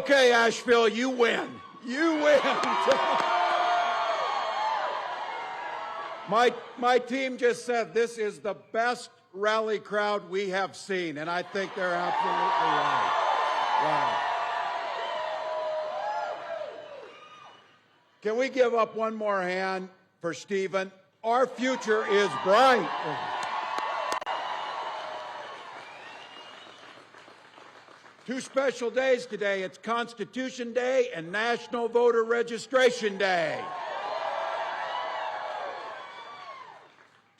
Okay, Asheville, you win. You win. My team just said this is the best rally crowd we have seen, and I think they're absolutely right. Wow. Can we give up one more hand for Stephen? Our future is bright. Two special days today. It's Constitution Day and National Voter Registration Day.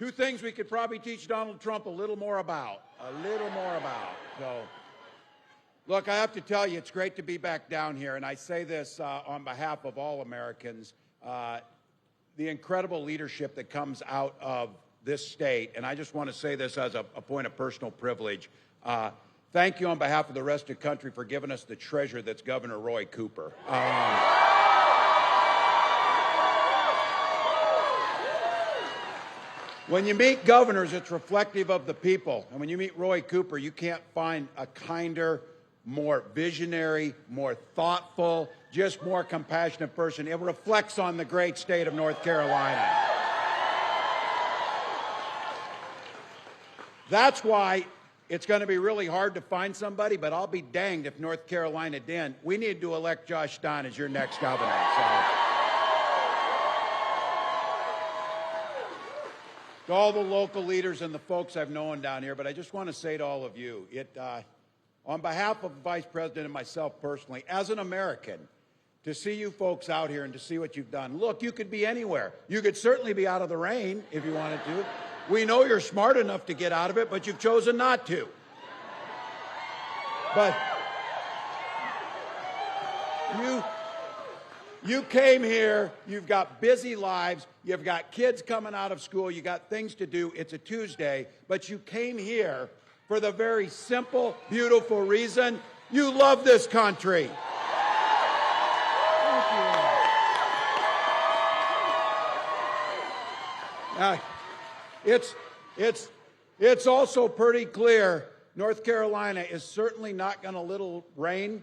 Two things we could probably teach Donald Trump a little more about. So, look, I have to tell you, it's great to be back down here, and I say this on behalf of all Americans. The incredible leadership that comes out of this state, and I just want to say this as a point of personal privilege. Thank you on behalf of the rest of the country for giving us the treasure that's Governor Roy Cooper. When you meet governors, it's reflective of the people. And when you meet Roy Cooper, you can't find a kinder, more visionary, more thoughtful, just more compassionate person. It reflects on the great state of North Carolina. That's why it's going to be really hard to find somebody, but I'll be danged if North Carolina didn't. We need to elect Josh Stein as your next governor. To all the local leaders and the folks I've known down here, but I just want to say to all of you, on behalf of the Vice President and myself personally, as an American, to see you folks out here and to see what you've done. Look, you could be anywhere. You could certainly be out of the rain if you wanted to. We know you're smart enough to get out of it, but you've chosen not to. But you came here, you've got busy lives, you've got kids coming out of school, you got things to do, it's a Tuesday, but you came here for the very simple, beautiful reason you love this country. Thank you. It's also pretty clear North Carolina is certainly not going to let rain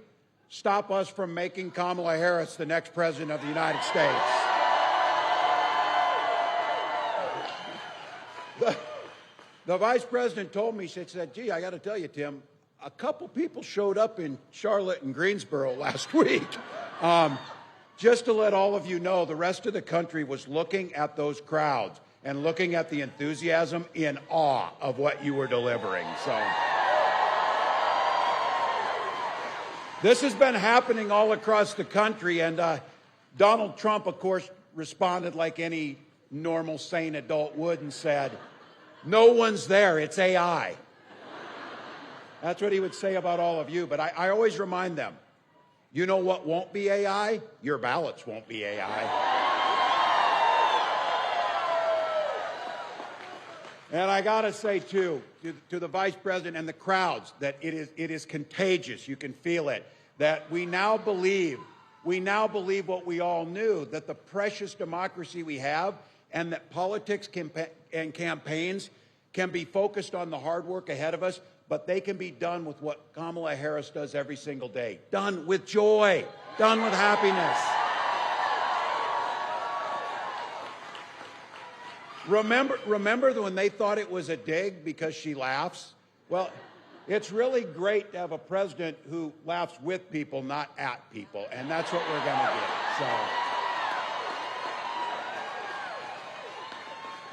stop us from making Kamala Harris the next president of the United States. The vice president told me, she said, gee, I got to tell you, Tim, a couple people showed up in Charlotte and Greensboro last week. Just to let all of you know, the rest of the country was looking at those crowds and looking at the enthusiasm in awe of what you were delivering. So this has been happening all across the country, and Donald Trump, of course, responded like any normal, sane adult would and said, no one's there, it's AI. That's what he would say about all of you, but I always remind them, you know what won't be AI? Your ballots won't be AI. And I got to say, too, to the Vice President and the crowds, that it is contagious. You can feel it. That we now believe what we all knew, that the precious democracy we have and that politics and campaigns can be focused on the hard work ahead of us, but they can be done with what Kamala Harris does every single day. Done with joy. Done with happiness. Remember when they thought it was a dig because she laughs? Well, it's really great to have a president who laughs with people, not at people, and that's what we're going to do. So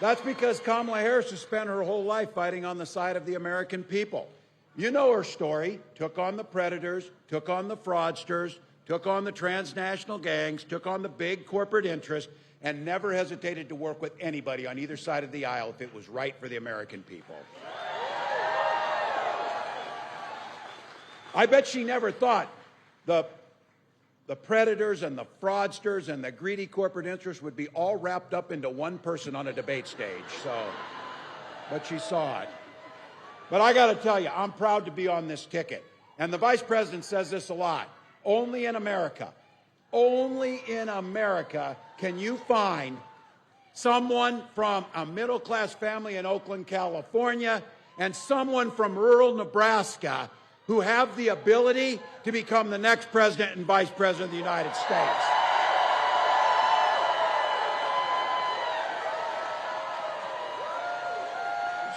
that's because Kamala Harris has spent her whole life fighting on the side of the American people. You know her story. Took on the predators, took on the fraudsters, took on the transnational gangs, took on the big corporate interests, and never hesitated to work with anybody on either side of the aisle if it was right for the American people. I bet she never thought the predators and the fraudsters and the greedy corporate interests would be all wrapped up into one person on a debate stage. But she saw it. But I got to tell you, I'm proud to be on this ticket. And the Vice President says this a lot. Only in America can you find someone from a middle-class family in Oakland, California, and someone from rural Nebraska who have the ability to become the next president and vice president of the United States.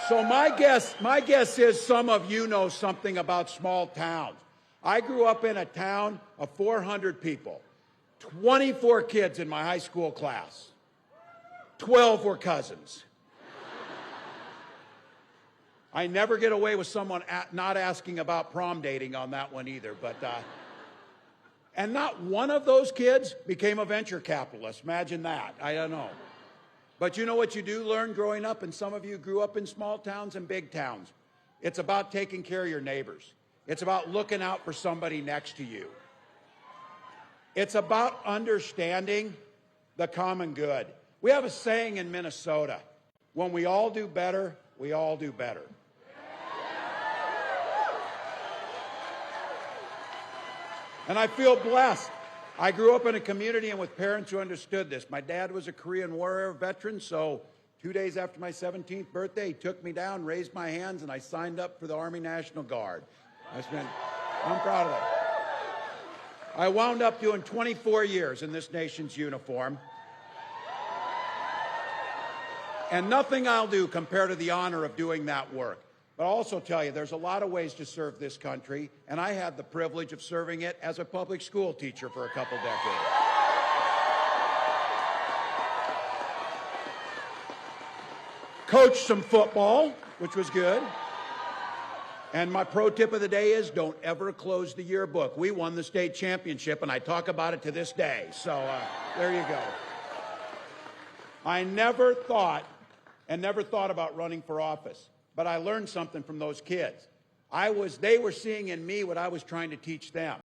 So my guess is some of you know something about small towns. I grew up in a town of 400 people, 24 kids in my high school class. 12 were cousins. I never get away with someone not asking about prom dating on that one either, and not one of those kids became a venture capitalist. Imagine that. I don't know. But you know what you do learn growing up, and some of you grew up in small towns and big towns. It's about taking care of your neighbors. It's about looking out for somebody next to you. It's about understanding the common good. We have a saying in Minnesota, when we all do better, we all do better. And I feel blessed. I grew up in a community and with parents who understood this. My dad was a Korean War veteran, so 2 days after my 17th birthday, he took me down, raised my hands, and I signed up for the Army National Guard. I'm proud of that. I wound up doing 24 years in this nation's uniform. And nothing I'll do compared to the honor of doing that work. But I'll also tell you, there's a lot of ways to serve this country, and I had the privilege of serving it as a public school teacher for a couple decades. Coached some football, which was good. And my pro tip of the day is don't ever close the yearbook. We won the state championship, and I talk about it to this day. So there you go. I never thought about running for office. But I learned something from those kids. They were seeing in me what I was trying to teach them.